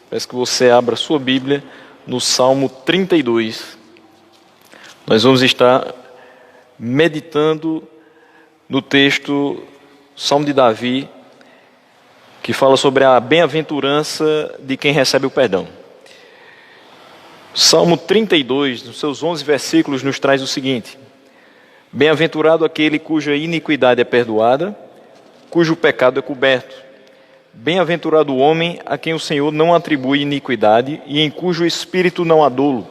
Peço que você abra sua Bíblia no Salmo 32. Nós vamos estar meditando no texto Salmo de Davi, que fala sobre a bem-aventurança de quem recebe o perdão. Salmo 32, nos seus 11 versículos, nos traz o seguinte: bem-aventurado aquele cuja iniquidade é perdoada, cujo pecado é coberto. Bem-aventurado o homem a quem o Senhor não atribui iniquidade e em cujo espírito não há dolo.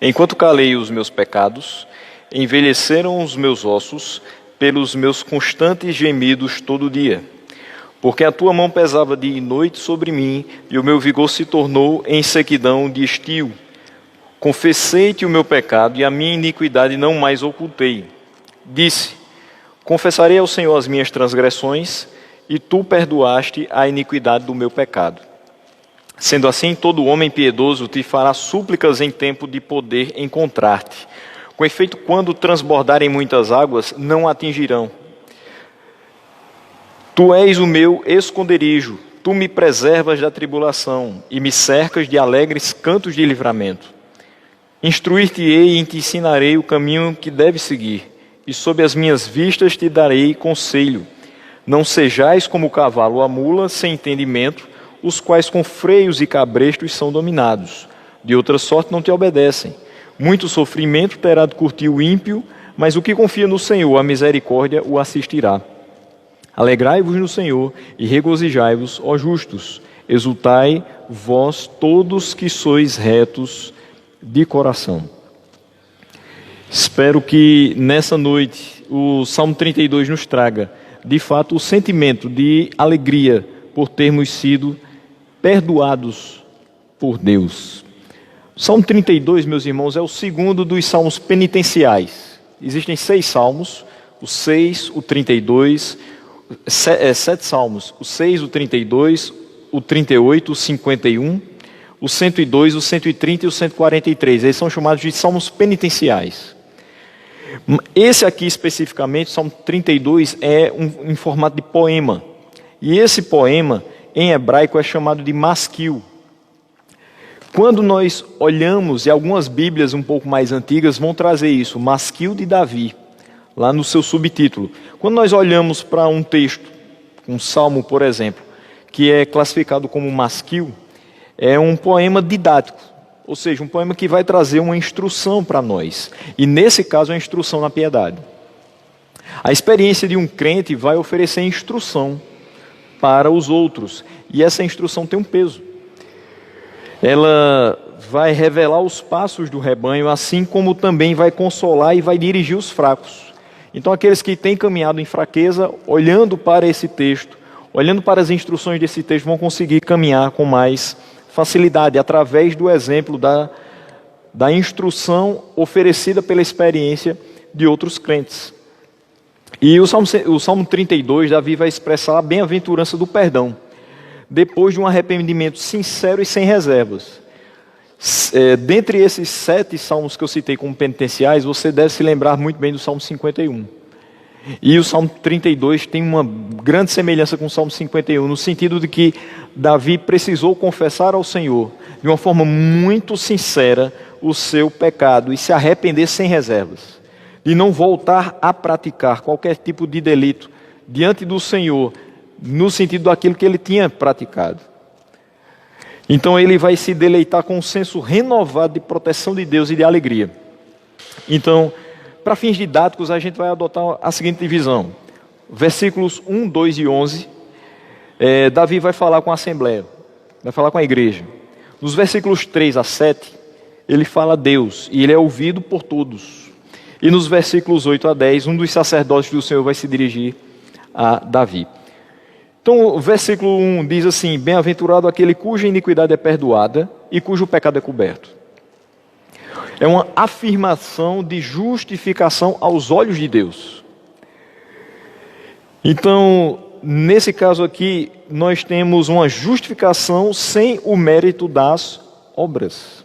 Enquanto calei os meus pecados, envelheceram os meus ossos pelos meus constantes gemidos todo dia. Porque a tua mão pesava dia e noite sobre mim, e o meu vigor se tornou em sequidão de estio. Confessei-te o meu pecado, e a minha iniquidade não mais ocultei. Disse: confessarei ao Senhor as minhas transgressões, e tu perdoaste a iniquidade do meu pecado. Sendo assim, todo homem piedoso te fará súplicas em tempo de poder encontrar-te. Com efeito, quando transbordarem muitas águas, não atingirão. Tu és o meu esconderijo, tu me preservas da tribulação, e me cercas de alegres cantos de livramento. Instruir-te-ei e te ensinarei o caminho que deves seguir, e sob as minhas vistas te darei conselho. Não sejais como o cavalo ou a mula, sem entendimento, os quais com freios e cabrestos são dominados. De outra sorte não te obedecem. Muito sofrimento terá de curtir o ímpio, mas o que confia no Senhor, a misericórdia o assistirá. Alegrai-vos no Senhor e regozijai-vos, ó justos. Exultai, vós todos que sois retos de coração. Espero que nessa noite o Salmo 32 nos traga, de fato, o sentimento de alegria por termos sido perdoados por Deus. O Salmo 32, meus irmãos, é o segundo dos salmos penitenciais. Existem 6 salmos, o 6, o 32, 7 salmos, o 6, o 32, o 38, o 51, o 102, o 130 e o 143. Eles são chamados de salmos penitenciais. Esse aqui especificamente, Salmo 32, é em formato de poema. E esse poema, em hebraico, é chamado de maskil. Quando nós olhamos, e algumas bíblias um pouco mais antigas vão trazer isso, maskil de Davi, lá no seu subtítulo. Quando nós olhamos para um texto, um salmo, por exemplo, que é classificado como maskil, é um poema didático. Ou seja, um poema que vai trazer uma instrução para nós. E nesse caso, a instrução na piedade. A experiência de um crente vai oferecer instrução para os outros. E essa instrução tem um peso. Ela vai revelar os passos do rebanho, assim como também vai consolar e vai dirigir os fracos. Então, aqueles que têm caminhado em fraqueza, olhando para esse texto, olhando para as instruções desse texto, vão conseguir caminhar com mais facilidade, através do exemplo da instrução oferecida pela experiência de outros crentes. E o Salmo 32, Davi vai expressar a bem-aventurança do perdão, depois de um arrependimento sincero e sem reservas. Dentre esses 7 salmos que eu citei como penitenciais, você deve se lembrar muito bem do Salmo 51. E o Salmo 32 tem uma grande semelhança com o Salmo 51, no sentido de que Davi precisou confessar ao Senhor, de uma forma muito sincera, o seu pecado e se arrepender sem reservas. De não voltar a praticar qualquer tipo de delito diante do Senhor, no sentido daquilo que ele tinha praticado. Então ele vai se deleitar com um senso renovado de proteção de Deus e de alegria. Então, para fins didáticos, a gente vai adotar a seguinte divisão. Versículos 1, 2 e 11, Davi vai falar com a assembleia, vai falar com a igreja. Nos versículos 3 a 7, ele fala a Deus, e ele é ouvido por todos. E nos versículos 8 a 10, um dos sacerdotes do Senhor vai se dirigir a Davi. Então, o versículo 1 diz assim: bem-aventurado aquele cuja iniquidade é perdoada e cujo pecado é coberto. É uma afirmação de justificação aos olhos de Deus. Então, nesse caso aqui, nós temos uma justificação sem o mérito das obras.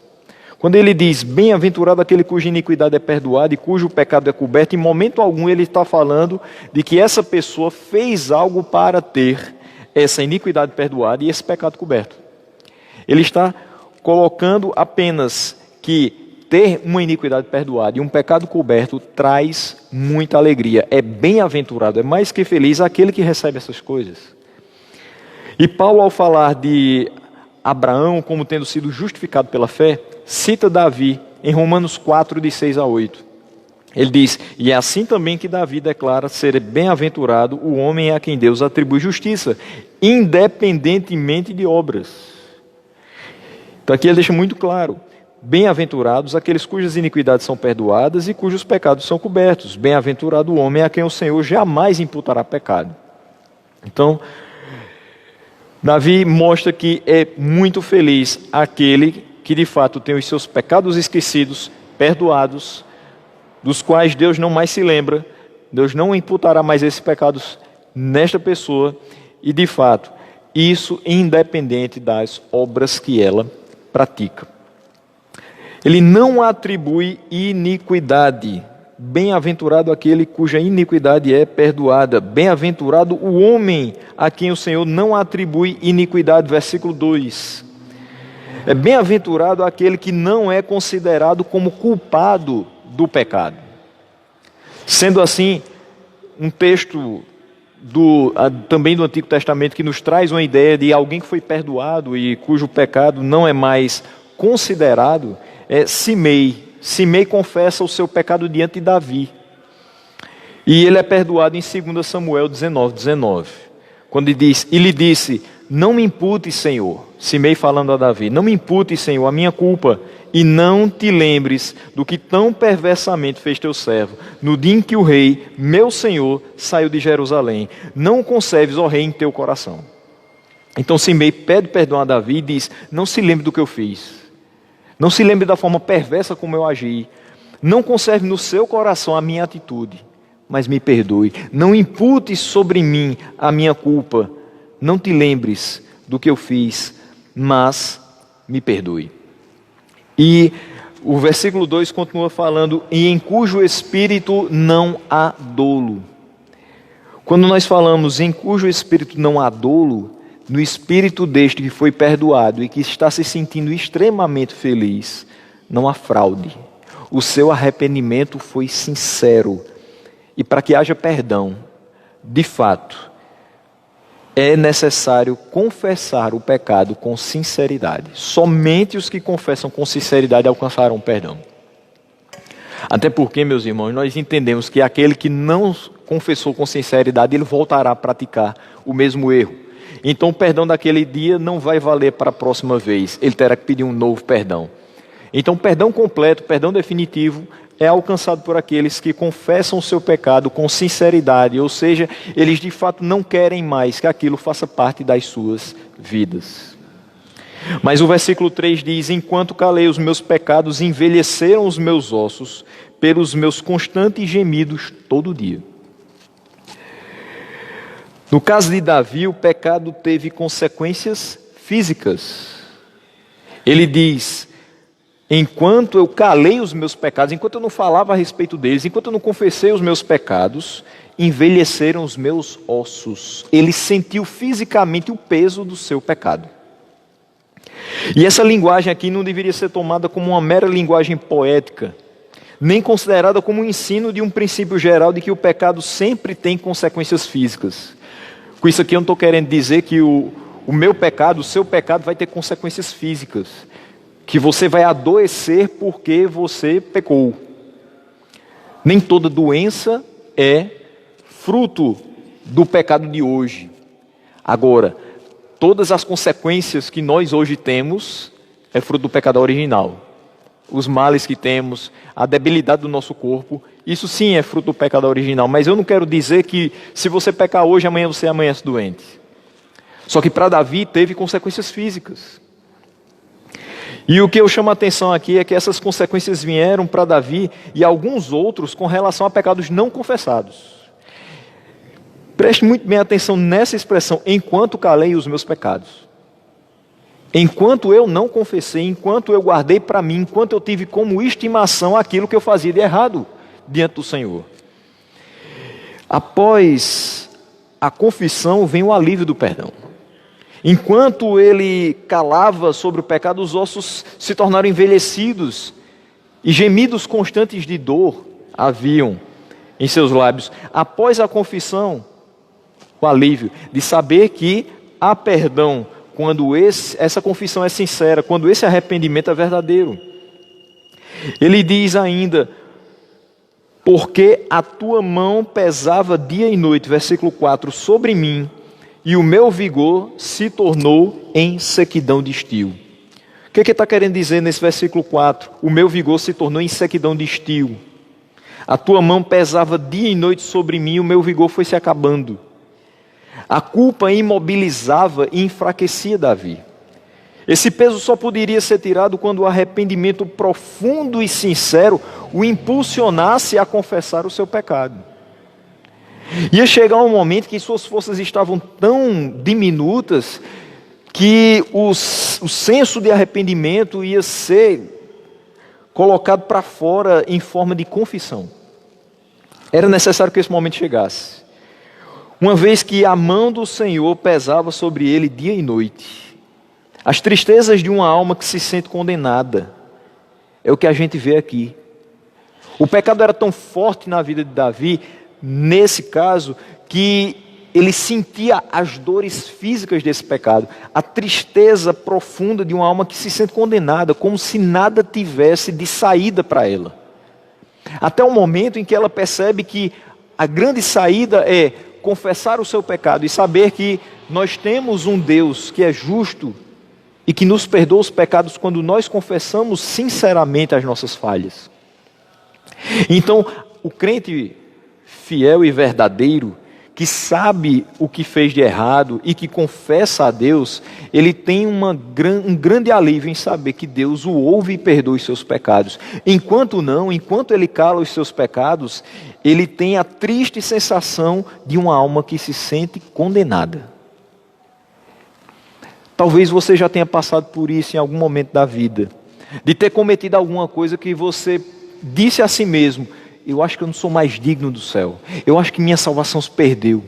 Quando ele diz, bem-aventurado aquele cuja iniquidade é perdoada e cujo pecado é coberto, em momento algum ele está falando de que essa pessoa fez algo para ter essa iniquidade perdoada e esse pecado coberto. Ele está colocando apenas que ter uma iniquidade perdoada e um pecado coberto traz muita alegria. É bem-aventurado, é mais que feliz aquele que recebe essas coisas. E Paulo, ao falar de Abraão como tendo sido justificado pela fé, cita Davi em Romanos 4, de 6 a 8. Ele diz: e é assim também que Davi declara ser bem-aventurado o homem a quem Deus atribui justiça, independentemente de obras. Então aqui ele deixa muito claro: bem-aventurados aqueles cujas iniquidades são perdoadas e cujos pecados são cobertos. Bem-aventurado o homem a quem o Senhor jamais imputará pecado. Então, Davi mostra que é muito feliz aquele que de fato tem os seus pecados esquecidos, perdoados, dos quais Deus não mais se lembra, Deus não imputará mais esses pecados nesta pessoa, e de fato, isso independente das obras que ela pratica. Ele não atribui iniquidade. Bem-aventurado aquele cuja iniquidade é perdoada. Bem-aventurado o homem a quem o Senhor não atribui iniquidade. Versículo 2. É bem-aventurado aquele que não é considerado como culpado do pecado. Sendo assim, um texto também do Antigo Testamento que nos traz uma ideia de alguém que foi perdoado e cujo pecado não é mais considerado, é Simei. Simei confessa o seu pecado diante de Davi. E ele é perdoado em 2 Samuel 19. Quando ele disse: não me impute, Senhor, Simei falando a Davi, não me impute, Senhor, a minha culpa, e não te lembres do que tão perversamente fez teu servo, no dia em que o rei, meu Senhor, saiu de Jerusalém. Não o conserves, ó rei, em teu coração. Então Simei pede perdão a Davi e diz: não se lembre do que eu fiz. Não se lembre da forma perversa como eu agi. Não conserve no seu coração a minha atitude, mas me perdoe. Não impute sobre mim a minha culpa. Não te lembres do que eu fiz, mas me perdoe. E o versículo 2 continua falando: e em cujo espírito não há dolo. Quando nós falamos em cujo espírito não há dolo, no espírito deste que foi perdoado e que está se sentindo extremamente feliz, não há fraude. O seu arrependimento foi sincero. E para que haja perdão, de fato, é necessário confessar o pecado com sinceridade. Somente os que confessam com sinceridade alcançarão perdão. Até porque, meus irmãos, nós entendemos que aquele que não confessou com sinceridade, ele voltará a praticar o mesmo erro. Então o perdão daquele dia não vai valer para a próxima vez. Ele terá que pedir um novo perdão. Então o perdão completo, o perdão definitivo, é alcançado por aqueles que confessam o seu pecado com sinceridade. Ou seja, eles de fato não querem mais que aquilo faça parte das suas vidas. Mas o versículo 3 diz: enquanto calei os meus pecados, envelheceram os meus ossos pelos meus constantes gemidos todo dia. No caso de Davi, o pecado teve consequências físicas. Ele diz: enquanto eu calei os meus pecados, enquanto eu não falava a respeito deles, enquanto eu não confessei os meus pecados, envelheceram os meus ossos. Ele sentiu fisicamente o peso do seu pecado. E essa linguagem aqui não deveria ser tomada como uma mera linguagem poética, nem considerada como um ensino de um princípio geral de que o pecado sempre tem consequências físicas. Com isso aqui eu não estou querendo dizer que o meu pecado, o seu pecado vai ter consequências físicas, que você vai adoecer porque você pecou. Nem toda doença é fruto do pecado de hoje. Agora, todas as consequências que nós hoje temos é fruto do pecado original. Os males que temos, a debilidade do nosso corpo, isso sim é fruto do pecado original. Mas eu não quero dizer que se você pecar hoje, amanhã você amanhece doente. Só que para Davi teve consequências físicas. E o que eu chamo a atenção aqui é que essas consequências vieram para Davi e alguns outros com relação a pecados não confessados. Preste muito bem atenção nessa expressão: enquanto calei os meus pecados. Enquanto eu não confessei, enquanto eu guardei para mim, enquanto eu tive como estimação aquilo que eu fazia de errado diante do Senhor. Após a confissão vem o alívio do perdão. Enquanto ele calava sobre o pecado, os ossos se tornaram envelhecidos e gemidos constantes de dor haviam em seus lábios. Após a confissão, o alívio de saber que há perdão quando essa confissão é sincera, quando esse arrependimento é verdadeiro. Ele diz ainda: porque a tua mão pesava dia e noite, versículo 4, sobre mim, e o meu vigor se tornou em sequidão de estio. O que ele está querendo dizer nesse versículo 4? O meu vigor se tornou em sequidão de estio. A tua mão pesava dia e noite sobre mim, e o meu vigor foi se acabando. A culpa imobilizava e enfraquecia Davi. Esse peso só poderia ser tirado quando o arrependimento profundo e sincero o impulsionasse a confessar o seu pecado. Ia chegar um momento que suas forças estavam tão diminutas que o senso de arrependimento ia ser colocado para fora em forma de confissão. Era necessário que esse momento chegasse. Uma vez que a mão do Senhor pesava sobre ele dia e noite. As tristezas de uma alma que se sente condenada. É o que a gente vê aqui. O pecado era tão forte na vida de Davi, nesse caso, que ele sentia as dores físicas desse pecado. A tristeza profunda de uma alma que se sente condenada, como se nada tivesse de saída para ela. Até o momento em que ela percebe que a grande saída é confessar o seu pecado e saber que nós temos um Deus que é justo e que nos perdoa os pecados quando nós confessamos sinceramente as nossas falhas. Então, o crente fiel e verdadeiro, que sabe o que fez de errado e que confessa a Deus, ele tem um grande alívio em saber que Deus o ouve e perdoa os seus pecados. Enquanto ele cala os seus pecados, ele tem a triste sensação de uma alma que se sente condenada. Talvez você já tenha passado por isso em algum momento da vida, de ter cometido alguma coisa que você disse a si mesmo: eu acho que eu não sou mais digno do céu. Eu acho que minha salvação se perdeu.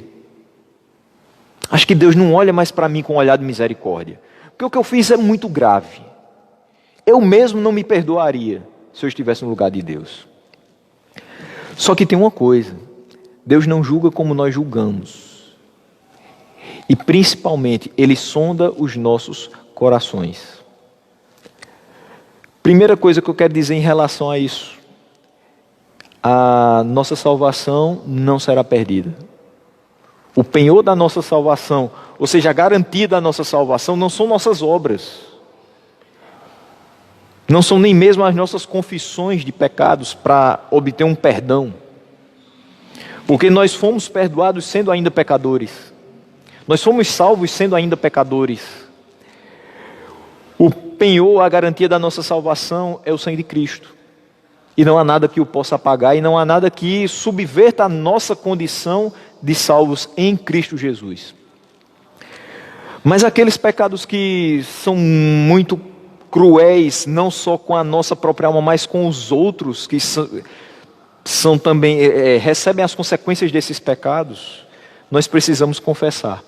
Acho que Deus não olha mais para mim com um olhar de misericórdia. Porque o que eu fiz é muito grave. Eu mesmo não me perdoaria se eu estivesse no lugar de Deus. Só que tem uma coisa: Deus não julga como nós julgamos. E principalmente, Ele sonda os nossos corações. Primeira coisa que eu quero dizer em relação a isso: a nossa salvação não será perdida. O penhor da nossa salvação, ou seja, a garantia da nossa salvação, não são nossas obras. Não são nem mesmo as nossas confissões de pecados para obter um perdão. Porque nós fomos perdoados sendo ainda pecadores. Nós fomos salvos sendo ainda pecadores. O penhor, a garantia da nossa salvação é o sangue de Cristo. E não há nada que o possa apagar, e não há nada que subverta a nossa condição de salvos em Cristo Jesus. Mas aqueles pecados que são muito cruéis, não só com a nossa própria alma, mas com os outros, que são também, recebem as consequências desses pecados, nós precisamos confessar.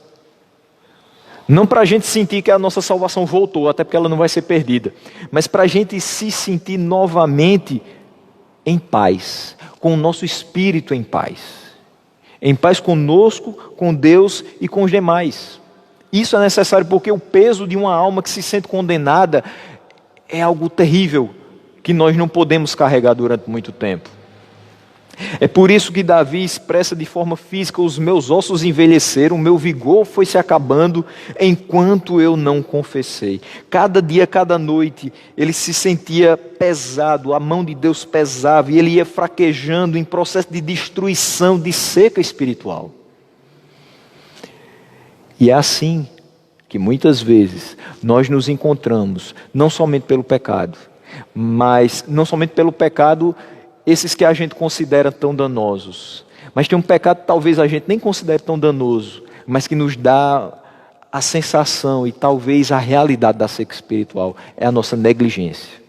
Não para a gente sentir que a nossa salvação voltou, até porque ela não vai ser perdida, mas para a gente se sentir novamente em paz, com o nosso espírito em paz conosco, com Deus e com os demais. Isso é necessário porque o peso de uma alma que se sente condenada é algo terrível, que nós não podemos carregar durante muito tempo. É por isso que Davi expressa de forma física: os meus ossos envelheceram, o meu vigor foi se acabando enquanto eu não confessei. Cada dia, cada noite, ele se sentia pesado, a mão de Deus pesava e ele ia fraquejando em processo de destruição, de seca espiritual. E é assim que muitas vezes nós nos encontramos, não somente pelo pecado, mas não somente pelo pecado esses que a gente considera tão danosos, mas tem um pecado que talvez a gente nem considere tão danoso, mas que nos dá a sensação e talvez a realidade da seca espiritual, é a nossa negligência.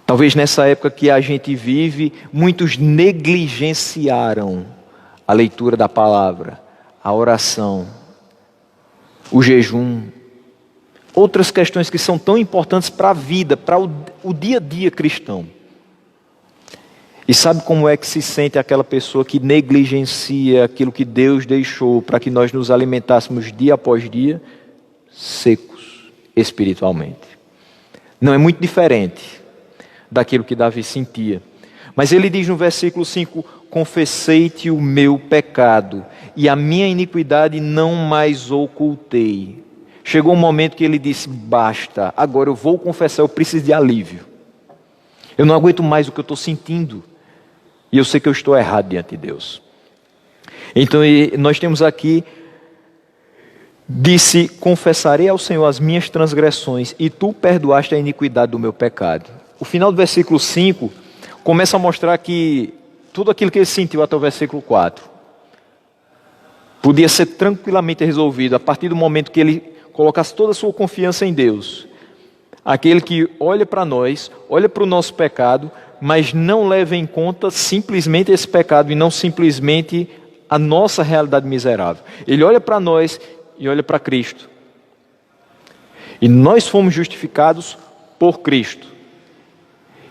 Talvez nessa época que a gente vive, muitos negligenciaram a leitura da palavra, a oração, o jejum, outras questões que são tão importantes para a vida, para o dia a dia cristão. E sabe como é que se sente aquela pessoa que negligencia aquilo que Deus deixou para que nós nos alimentássemos dia após dia? Secos espiritualmente. Não é muito diferente daquilo que Davi sentia. Mas ele diz no versículo 5, confessei-te o meu pecado e a minha iniquidade não mais ocultei. Chegou um momento que ele disse, basta, agora eu vou confessar, eu preciso de alívio. Eu não aguento mais o que eu estou sentindo. E eu sei que eu estou errado diante de Deus. Então nós temos aqui, disse, confessarei ao Senhor as minhas transgressões e tu perdoaste a iniquidade do meu pecado. O final do versículo 5 começa a mostrar que tudo aquilo que ele sentiu até o versículo 4 podia ser tranquilamente resolvido a partir do momento que ele colocasse toda a sua confiança em Deus. Aquele que olha para nós, olha para o nosso pecado, mas não leva em conta simplesmente esse pecado e não simplesmente a nossa realidade miserável. Ele olha para nós e olha para Cristo. E nós fomos justificados por Cristo.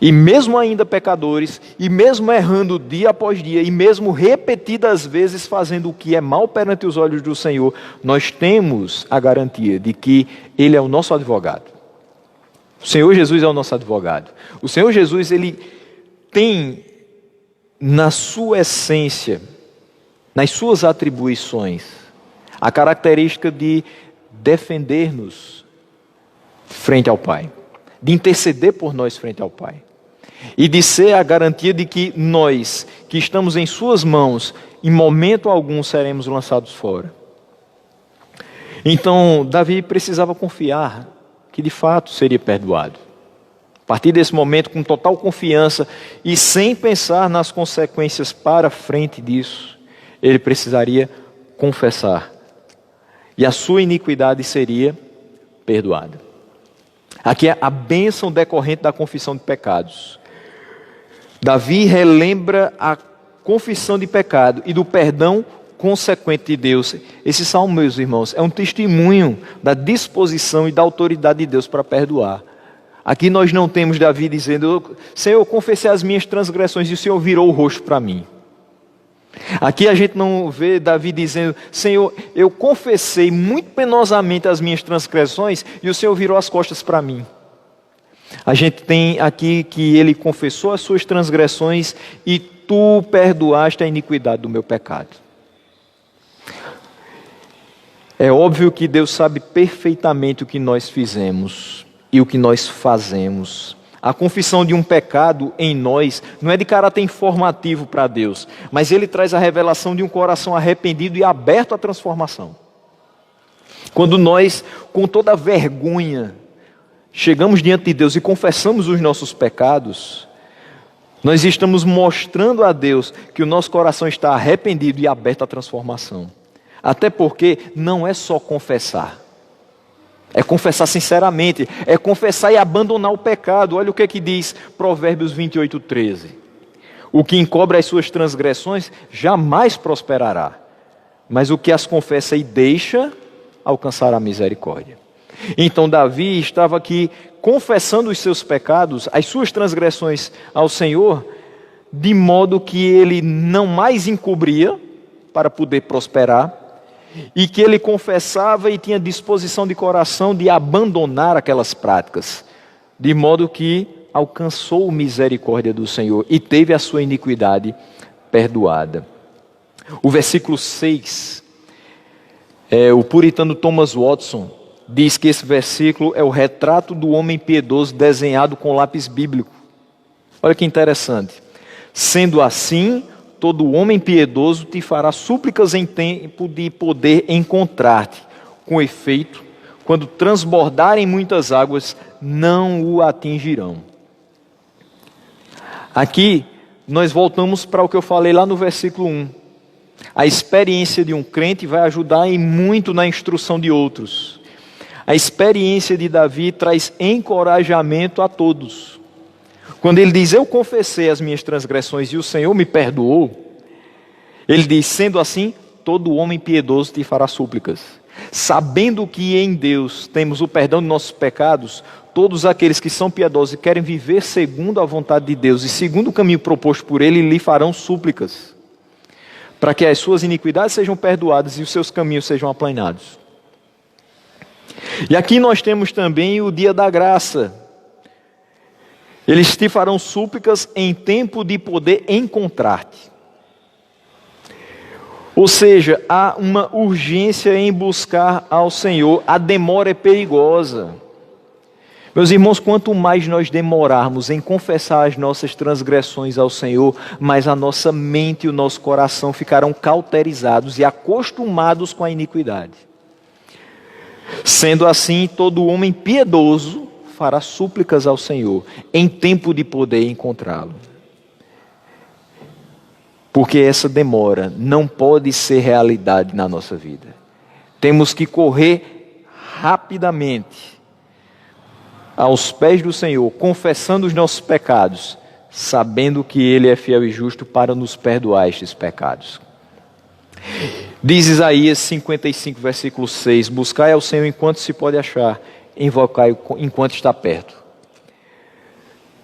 E mesmo ainda pecadores, e mesmo errando dia após dia, e mesmo repetidas vezes fazendo o que é mal perante os olhos do Senhor, nós temos a garantia de que Ele é o nosso advogado. O Senhor Jesus é o nosso advogado. O Senhor Jesus, Ele tem na sua essência, nas suas atribuições, a característica de defender-nos frente ao Pai, de interceder por nós frente ao Pai, e de ser a garantia de que nós, que estamos em suas mãos, em momento algum seremos lançados fora. Então, Davi precisava confiar que de fato seria perdoado. A partir desse momento, com total confiança e sem pensar nas consequências para frente disso, ele precisaria confessar. E a sua iniquidade seria perdoada. Aqui é a bênção decorrente da confissão de pecados. Davi relembra a confissão de pecado e do perdão consequente de Deus. Esse salmo, meus irmãos, é um testemunho da disposição e da autoridade de Deus para perdoar. Aqui nós não temos Davi dizendo, Senhor, eu confessei as minhas transgressões e o Senhor virou o rosto para mim. Aqui a gente não vê Davi dizendo, Senhor, eu confessei muito penosamente as minhas transgressões e o Senhor virou as costas para mim. A gente tem aqui que ele confessou as suas transgressões e tu perdoaste a iniquidade do meu pecado. É óbvio que Deus sabe perfeitamente o que nós fizemos e o que nós fazemos. A confissão de um pecado em nós não é de caráter informativo para Deus, mas ele traz a revelação de um coração arrependido e aberto à transformação. Quando nós, com toda a vergonha, chegamos diante de Deus e confessamos os nossos pecados, nós estamos mostrando a Deus que o nosso coração está arrependido e aberto à transformação. Até porque não é só confessar. É confessar sinceramente, é confessar e abandonar o pecado. Olha o que é que diz Provérbios 28:13. O que encobre as suas transgressões jamais prosperará, mas o que as confessa e deixa, alcançará misericórdia. Então Davi estava aqui confessando os seus pecados, as suas transgressões ao Senhor, de modo que ele não mais encobria para poder prosperar, e que ele confessava e tinha disposição de coração de abandonar aquelas práticas, de modo que alcançou misericórdia do Senhor e teve a sua iniquidade perdoada. O versículo 6, o puritano Thomas Watson diz que esse versículo é o retrato do homem piedoso desenhado com lápis bíblico. Olha que interessante. Sendo assim, todo homem piedoso te fará súplicas em tempo de poder encontrar-te. Com efeito, quando transbordarem muitas águas, não o atingirão. Aqui, nós voltamos para o que eu falei lá no versículo 1. A experiência de um crente vai ajudar em muito na instrução de outros. A experiência de Davi traz encorajamento a todos. Quando ele diz, eu confessei as minhas transgressões e o Senhor me perdoou, ele diz, sendo assim, todo homem piedoso te fará súplicas. sabendo que em Deus temos o perdão de nossos pecados, todos aqueles que são piedosos e querem viver segundo a vontade de Deus e segundo o caminho proposto por Ele, lhe farão súplicas, para que as suas iniquidades sejam perdoadas e os seus caminhos sejam aplainados. E aqui nós temos também o dia da graça. Eles te farão súplicas em tempo de poder encontrar-te. Ou seja, há uma urgência em buscar ao Senhor. A demora é perigosa. Meus irmãos, quanto mais nós demorarmos em confessar as nossas transgressões ao Senhor, mais a nossa mente e o nosso coração ficarão cauterizados e acostumados com a iniquidade. Sendo assim, todo homem piedoso fará súplicas ao Senhor, em tempo de poder encontrá-lo. Porque essa demora não pode ser realidade na nossa vida. Temos que correr rapidamente aos pés do Senhor, confessando os nossos pecados, sabendo que Ele é fiel e justo para nos perdoar estes pecados. Diz Isaías 55, versículo 6, buscai ao Senhor enquanto se pode achar, invocai-o enquanto está perto.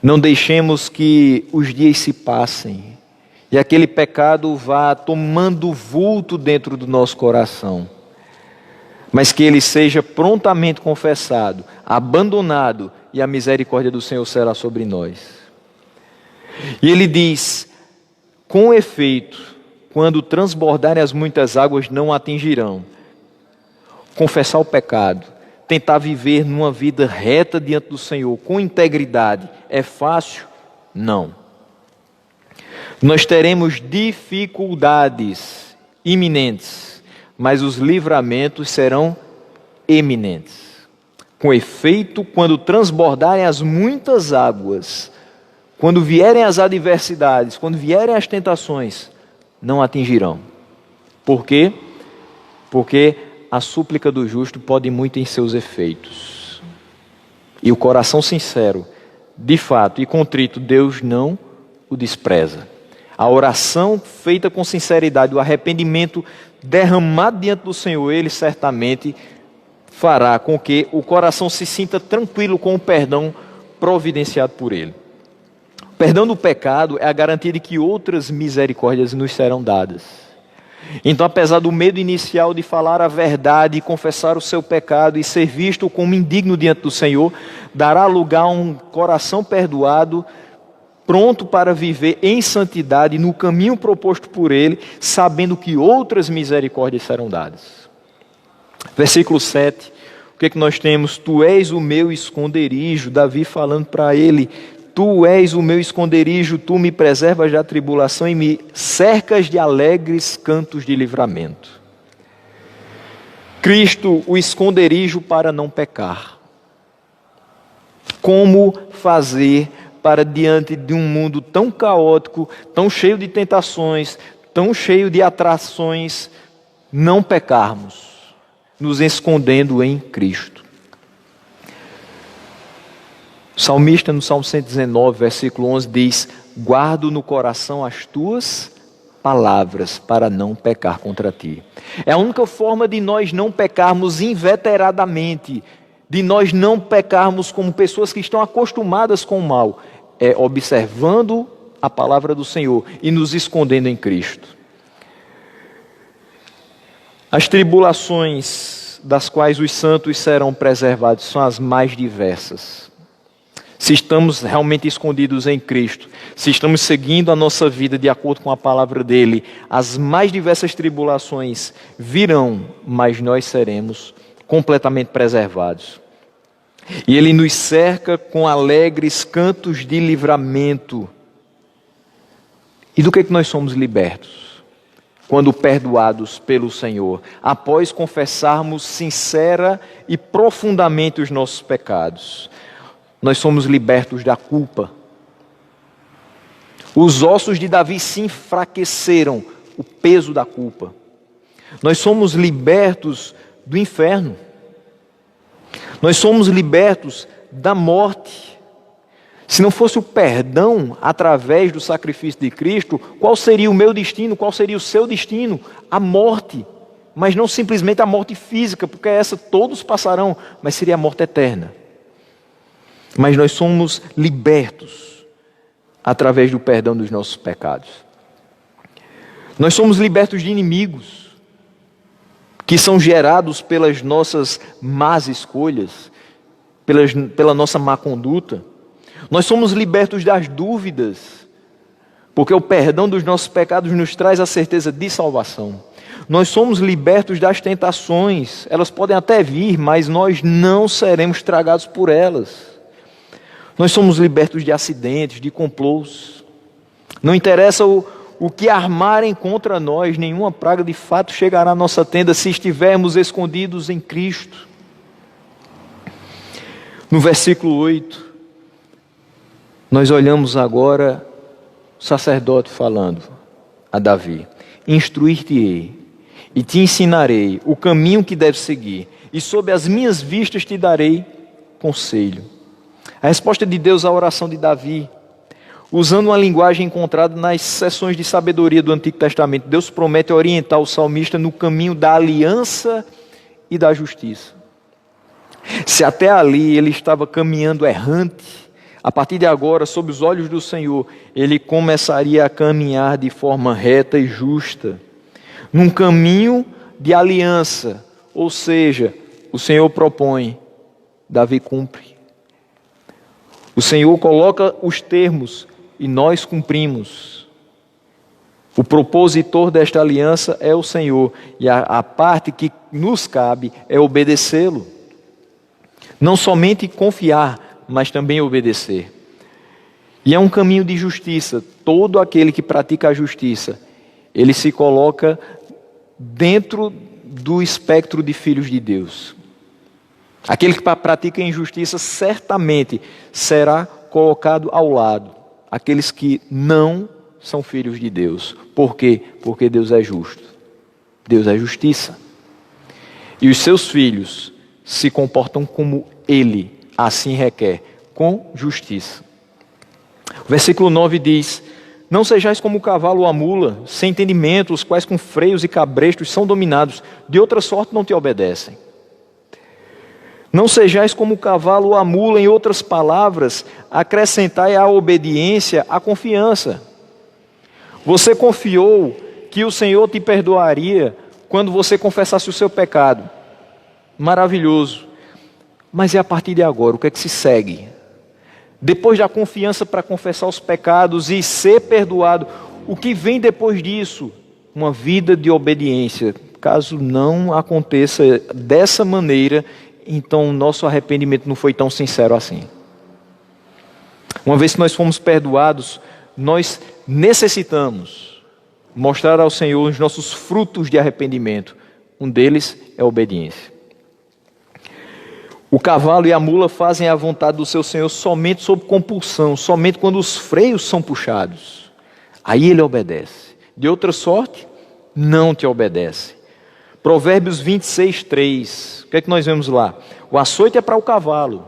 Não deixemos que os dias se passem e aquele pecado vá tomando vulto dentro do nosso coração, mas que ele seja prontamente confessado, abandonado, e a misericórdia do Senhor será sobre nós. E ele diz, com efeito, quando transbordarem as muitas águas, não atingirão. Confessar o pecado, tentar viver numa vida reta diante do Senhor, com integridade, é fácil? Não. Nós teremos dificuldades iminentes, mas os livramentos serão eminentes. Com efeito, quando transbordarem as muitas águas, quando vierem as adversidades, quando vierem as tentações, não atingirão. Por quê? Porque a súplica do justo pode muito em seus efeitos. E o coração sincero, de fato e contrito, Deus não o despreza. A oração feita com sinceridade, o arrependimento derramado diante do Senhor, Ele certamente fará com que o coração se sinta tranquilo com o perdão providenciado por Ele. O perdão do pecado é a garantia de que outras misericórdias nos serão dadas. Então, apesar do medo inicial de falar a verdade e confessar o seu pecado e ser visto como indigno diante do Senhor, dará lugar a um coração perdoado, pronto para viver em santidade no caminho proposto por Ele, sabendo que outras misericórdias serão dadas. Versículo 7, o que nós temos? Tu és o meu esconderijo, Davi falando para ele, tu és o meu esconderijo, tu me preservas da tribulação e me cercas de alegres cantos de livramento. Cristo, o esconderijo para não pecar. Como fazer para, diante de um mundo tão caótico, tão cheio de tentações, tão cheio de atrações, não pecarmos, nos escondendo em Cristo? O salmista, no Salmo 119, versículo 11, diz, guardo no coração as tuas palavras para não pecar contra ti. É a única forma de nós não pecarmos inveteradamente, de nós não pecarmos como pessoas que estão acostumadas com o mal, é observando a palavra do Senhor e nos escondendo em Cristo. As tribulações das quais os santos serão preservados são as mais diversas. Se estamos realmente escondidos em Cristo, se estamos seguindo a nossa vida de acordo com a palavra dEle, as mais diversas tribulações virão, mas nós seremos completamente preservados. E Ele nos cerca com alegres cantos de livramento. E do que nós somos libertos? Quando perdoados pelo Senhor, após confessarmos sincera e profundamente os nossos pecados, nós somos libertos da culpa. Os ossos de Davi se enfraqueceram, o peso da culpa. Nós somos libertos do inferno. Nós somos libertos da morte. Se não fosse o perdão através do sacrifício de Cristo, qual seria o meu destino? Qual seria o seu destino? A morte. mas não simplesmente a morte física, porque essa todos passarão, mas seria a morte eterna. Mas nós somos libertos através do perdão dos nossos pecados. Nós somos libertos de inimigos que são gerados pelas nossas más escolhas, pela nossa má conduta. Nós somos libertos das dúvidas, porque o perdão dos nossos pecados nos traz a certeza de salvação. Nós somos libertos das tentações, elas podem até vir, mas nós não seremos tragados por elas. Nós somos libertos de acidentes, de complôs. Não interessa o que armarem contra nós, nenhuma praga de fato chegará à nossa tenda se estivermos escondidos em Cristo. No versículo 8, nós olhamos agora o sacerdote falando a Davi: instruir-te-ei e te ensinarei o caminho que deves seguir, e sob as minhas vistas te darei conselho. A resposta de Deus à oração de Davi, usando uma linguagem encontrada nas sessões de sabedoria do Antigo Testamento, Deus promete orientar o salmista no caminho da aliança e da justiça. Se até ali ele estava caminhando errante, a partir de agora, sob os olhos do Senhor, ele começaria a caminhar de forma reta e justa, num caminho de aliança, ou seja, o Senhor propõe, Davi cumpre. O Senhor coloca os termos e nós cumprimos. O propositor desta aliança é o Senhor, e a parte que nos cabe é obedecê-lo. Não somente confiar, mas também obedecer. E é um caminho de justiça. Todo aquele que pratica a justiça, ele se coloca dentro do espectro de filhos de Deus. Aquele que pratica a injustiça certamente será colocado ao lado. Aqueles que não são filhos de Deus. Por quê? Porque Deus é justo. Deus é justiça. E os seus filhos se comportam como Ele assim requer, com justiça. O versículo 9 diz: não sejais como o cavalo ou a mula, sem entendimento, os quais com freios e cabrestos são dominados, de outra sorte não te obedecem. Não sejais como o cavalo ou a mula, em outras palavras, acrescentai à obediência a confiança. Você confiou que o Senhor te perdoaria quando você confessasse o seu pecado. Maravilhoso. Mas é a partir de agora, o que é que se segue? Depois da confiança para confessar os pecados e ser perdoado, o que vem depois disso? Uma vida de obediência. Caso não aconteça dessa maneira, então o nosso arrependimento não foi tão sincero assim. Uma vez que nós fomos perdoados, nós necessitamos mostrar ao Senhor os nossos frutos de arrependimento. Um deles é a obediência. O cavalo e a mula fazem a vontade do seu Senhor somente sob compulsão, somente quando os freios são puxados. Aí ele obedece. De outra sorte, não te obedece. Provérbios 26, 3. O que é que nós vemos lá? O açoite é para o cavalo,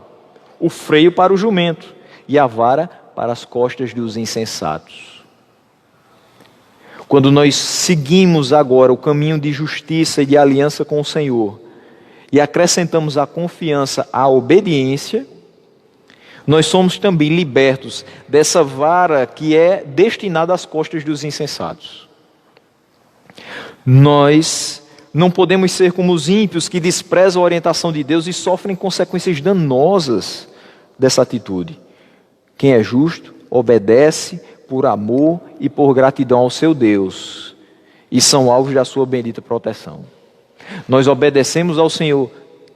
o freio para o jumento e a vara para as costas dos insensatos. Quando nós seguimos agora o caminho de justiça e de aliança com o Senhor, e acrescentamos a confiança à obediência, nós somos também libertos dessa vara que é destinada às costas dos insensatos. Nós não podemos ser como os ímpios que desprezam a orientação de Deus e sofrem consequências danosas dessa atitude. Quem é justo, obedece por amor e por gratidão ao seu Deus, e são alvos da sua bendita proteção. Nós obedecemos ao Senhor,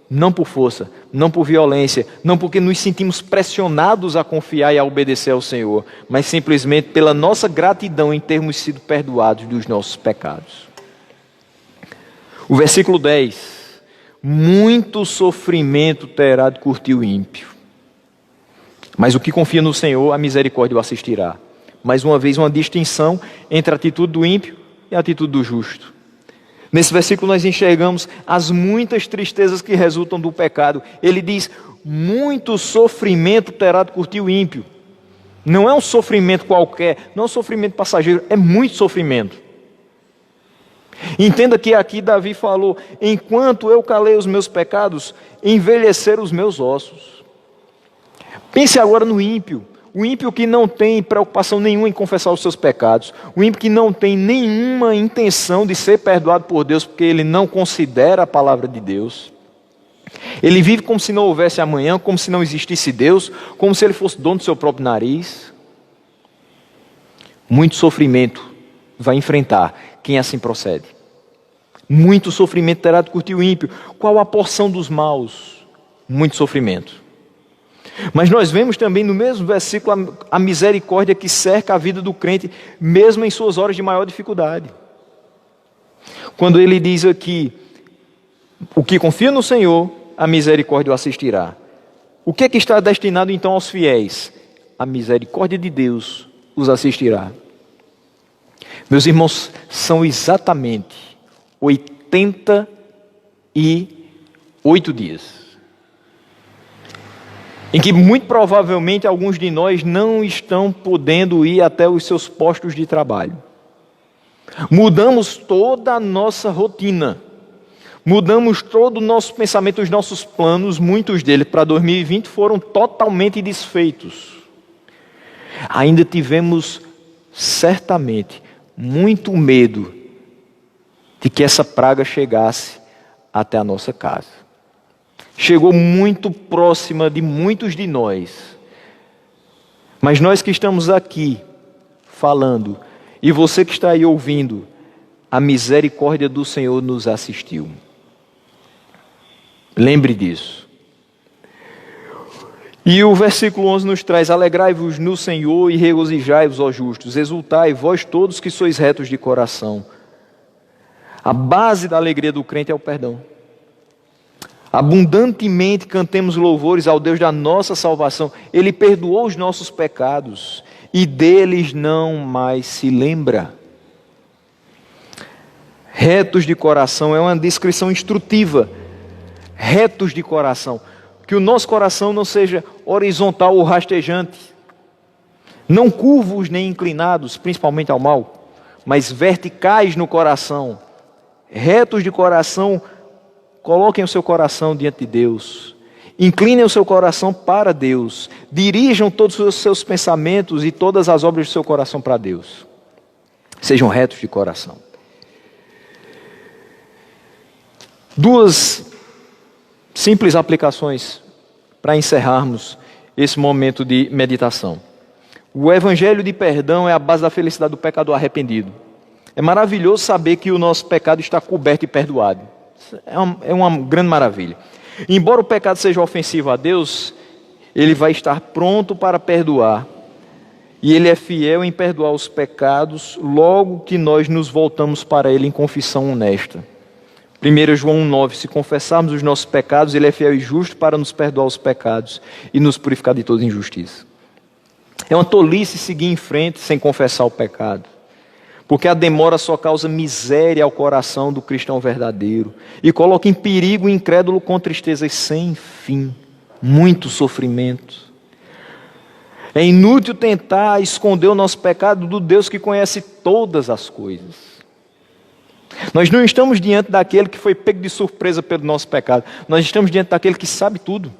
não por força, não por violência, não porque nos sentimos pressionados a confiar e a obedecer ao Senhor, mas simplesmente pela nossa gratidão em termos sido perdoados dos nossos pecados. O versículo 10: muito sofrimento terá de curtir o ímpio, mas o que confia no Senhor, a misericórdia o assistirá. Mais uma vez, uma distinção entre a atitude do ímpio e a atitude do justo. Nesse versículo nós enxergamos as muitas tristezas que resultam do pecado. Ele diz: muito sofrimento terá de curtir o ímpio. Não é um sofrimento qualquer, não é um sofrimento passageiro, é muito sofrimento. Entenda que aqui Davi falou: enquanto eu calei os meus pecados, envelheceram os meus ossos. Pense agora no ímpio. O ímpio que não tem preocupação nenhuma em confessar os seus pecados. O ímpio que não tem nenhuma intenção de ser perdoado por Deus, porque ele não considera a palavra de Deus. Ele vive como se não houvesse amanhã, como se não existisse Deus, como se ele fosse dono do seu próprio nariz. Muito sofrimento vai enfrentar quem assim procede. Muito sofrimento terá de curtir o ímpio. Qual a porção dos maus? Muito sofrimento. Mas nós vemos também no mesmo versículo a misericórdia que cerca a vida do crente, mesmo em suas horas de maior dificuldade. Quando ele diz aqui: o que confia no Senhor, a misericórdia o assistirá. O que é que está destinado então aos fiéis? A misericórdia de Deus os assistirá. Meus irmãos, são exatamente 88 dias em que muito provavelmente alguns de nós não estão podendo ir até os seus postos de trabalho. Mudamos toda a nossa rotina, mudamos todo o nosso pensamento, os nossos planos, muitos deles para 2020 foram totalmente desfeitos. Ainda tivemos certamente muito medo de que essa praga chegasse até a nossa casa. Chegou muito próxima de muitos de nós. Mas nós que estamos aqui falando, e você que está aí ouvindo, a misericórdia do Senhor nos assistiu. Lembre disso. E o versículo 11 nos traz: alegrai-vos no Senhor e regozijai-vos, ó justos, exultai, vós todos que sois retos de coração. A base da alegria do crente é o perdão. Abundantemente cantemos louvores ao Deus da nossa salvação. Ele perdoou os nossos pecados e deles não mais se lembra. Retos de coração é uma descrição instrutiva. Retos de coração. Que o nosso coração não seja horizontal ou rastejante. Não curvos nem inclinados, principalmente ao mal, mas verticais no coração. Retos de coração. Coloquem o seu coração diante de Deus. Inclinem o seu coração para Deus. Dirijam todos os seus pensamentos e todas as obras do seu coração para Deus. Sejam retos de coração. Duas simples aplicações para encerrarmos esse momento de meditação. O evangelho de perdão é a base da felicidade do pecador arrependido. É maravilhoso saber que o nosso pecado está coberto e perdoado. É uma grande maravilha. Embora o pecado seja ofensivo a Deus, Ele vai estar pronto para perdoar. E Ele é fiel em perdoar os pecados logo que nós nos voltamos para Ele em confissão honesta. 1 João 1,9: se confessarmos os nossos pecados, Ele é fiel e justo para nos perdoar os pecados e nos purificar de toda injustiça. É uma tolice seguir em frente sem confessar o pecado. Porque a demora só causa miséria ao coração do cristão verdadeiro e coloca em perigo o incrédulo com tristezas sem fim, muito sofrimento. É inútil tentar esconder o nosso pecado do Deus que conhece todas as coisas. Nós não estamos diante daquele que foi pego de surpresa pelo nosso pecado. Nós estamos diante daquele que sabe tudo.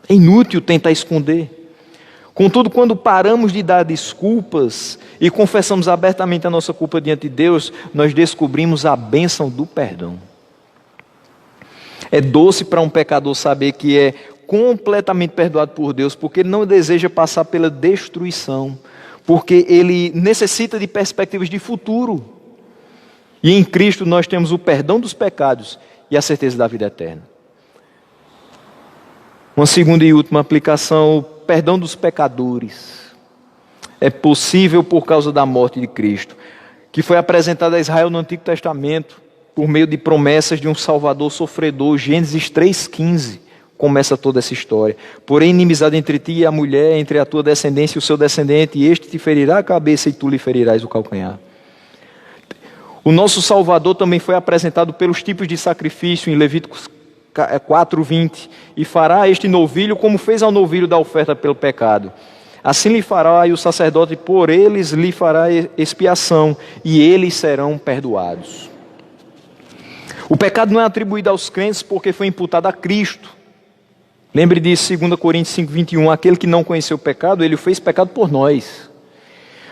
É inútil tentar esconder. Contudo, quando paramos de dar desculpas e confessamos abertamente a nossa culpa diante de Deus, nós descobrimos a bênção do perdão. É doce para um pecador saber que é completamente perdoado por Deus, porque ele não deseja passar pela destruição, porque ele necessita de perspectivas de futuro. E em Cristo nós temos o perdão dos pecados e a certeza da vida eterna. Uma segunda e última aplicação: o perdão dos pecadores. É possível por causa da morte de Cristo, que foi apresentada a Israel no Antigo Testamento, por meio de promessas de um Salvador sofredor. Gênesis 3,15 começa toda essa história. Porém, inimizade entre ti e a mulher, entre a tua descendência e o seu descendente, e este te ferirá a cabeça e tu lhe ferirás o calcanhar. O nosso Salvador também foi apresentado pelos tipos de sacrifício em Levíticos 4:20, e fará este novilho como fez ao novilho da oferta pelo pecado. Assim lhe fará e o sacerdote por eles lhe fará expiação, e eles serão perdoados. O pecado não é atribuído aos crentes porque foi imputado a Cristo. Lembre disso, 2 Coríntios 5:21, aquele que não conheceu o pecado, ele o fez pecado por nós,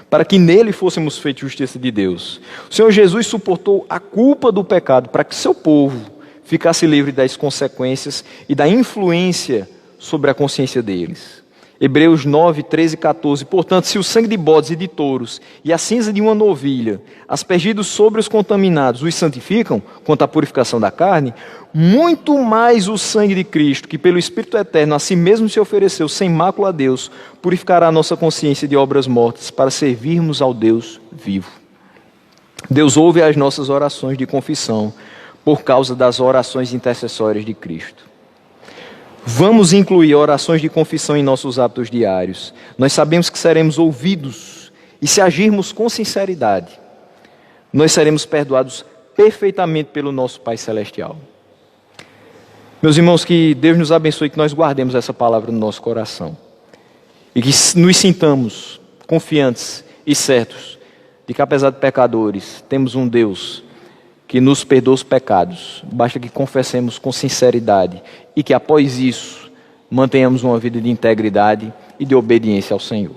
para que nele fôssemos feitos justiça de Deus. O Senhor Jesus suportou a culpa do pecado para que seu povo ficasse livre das consequências e da influência sobre a consciência deles. Hebreus 9, 13 e 14. Portanto, se o sangue de bodes e de touros e a cinza de uma novilha, aspergidos sobre os contaminados, os santificam quanto à purificação da carne, muito mais o sangue de Cristo, que pelo Espírito Eterno a si mesmo se ofereceu sem mácula a Deus, purificará a nossa consciência de obras mortas para servirmos ao Deus vivo. Deus ouve as nossas orações de confissão por causa das orações intercessórias de Cristo. Vamos incluir orações de confissão em nossos hábitos diários. Nós sabemos que seremos ouvidos e se agirmos com sinceridade, nós seremos perdoados perfeitamente pelo nosso Pai Celestial. Meus irmãos, que Deus nos abençoe, que nós guardemos essa palavra no nosso coração e que nos sintamos confiantes e certos de que, apesar de pecadores, temos um Deus que nos perdoa os pecados. Basta que confessemos com sinceridade e que após isso mantenhamos uma vida de integridade e de obediência ao Senhor.